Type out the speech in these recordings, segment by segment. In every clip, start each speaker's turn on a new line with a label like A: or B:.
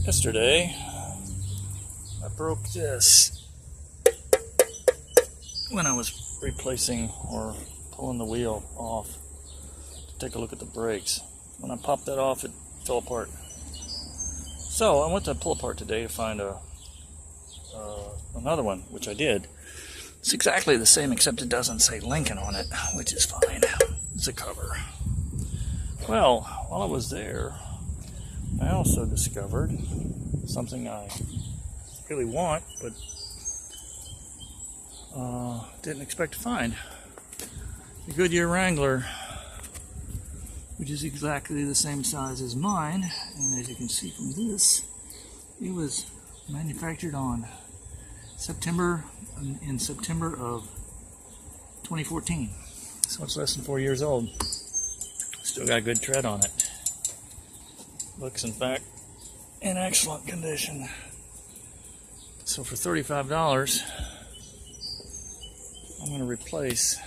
A: Yesterday, I broke this when I was replacing or pulling the wheel off to take a look at the brakes. When I popped that off, it fell apart. So I went to pull apart today to find another one, which I did. It's exactly the same, except it doesn't say Lincoln on it, which is fine. It's a cover. Well, while I was there, I also discovered something I really want, but didn't expect to find. The Goodyear Wrangler, which is exactly the same size as mine, and as you can see from this, it was manufactured in September of 2014. So it's less than 4 years old. Still got good tread on it. Looks, in fact, in excellent condition. So for $35, I'm going to replace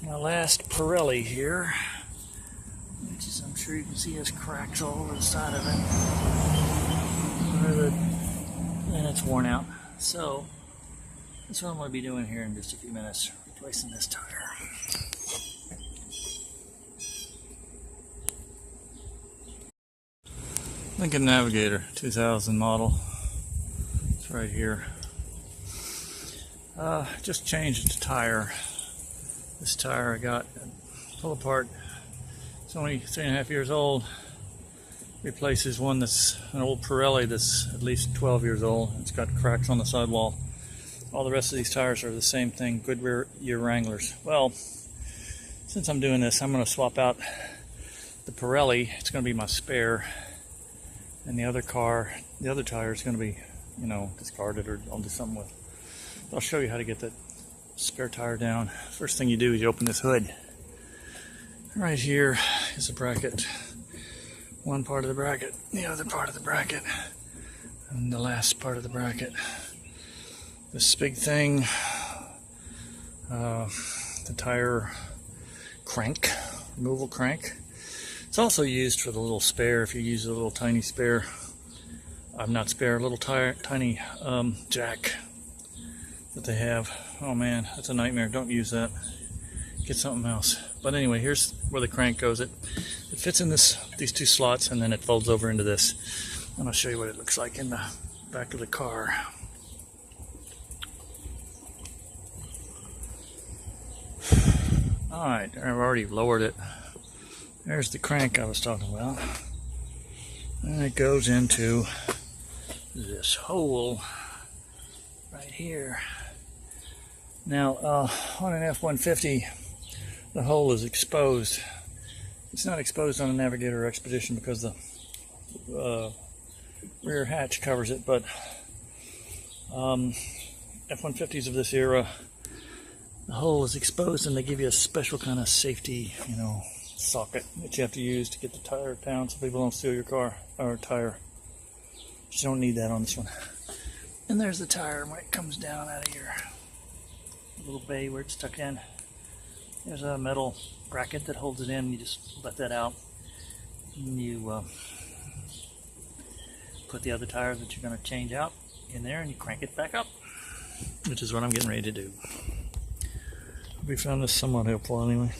A: my last Pirelli here, which is, I'm sure you can see, has cracks all over the side of it, and it's worn out. So that's what I'm going to be doing here in just a few minutes, replacing this tire. Lincoln Navigator 2000 model. It's right here. Just changed the tire. This tire I got pulled apart. It's only 3.5 years old. Replaces one that's an old Pirelli that's at least 12 years old. It's got cracks on the sidewall. All the rest of these tires are the same thing, Goodyear Wranglers. Well, since I'm doing this, I'm going to swap out the Pirelli. It's going to be my spare. And the other tire is going to be, discarded, or I'll do something with. But I'll show you how to get that spare tire down. First thing you do is you open this hood. Right here is a bracket. One part of the bracket, the other part of the bracket, and the last part of the bracket. This big thing, the tire crank, removal crank. It's also used for the little spare, if you use a little tiny spare. Not spare, a little tiny jack that they have. Oh man, that's a nightmare. Don't use that. Get something else. But anyway, here's where the crank goes. It fits in these two slots, and then it folds over into this. And I'll show you what it looks like in the back of the car. Alright, I've already lowered it. There's the crank I was talking about. And it goes into this hole right here. Now, on an F-150, the hole is exposed. It's not exposed on a Navigator or Expedition because the rear hatch covers it, but F-150s of this era, the hole is exposed, and they give you a special kind of safety, socket that you have to use to get the tire down so people don't steal your car or tire. You don't need that on this one. And there's the tire when it comes down out of your little bay where it's stuck in. There's a metal bracket that holds it in. You just let that out, and you put the other tire that you're going to change out in there, and you crank it back up, which is what I'm getting ready to do. We found this somewhat helpful anyway.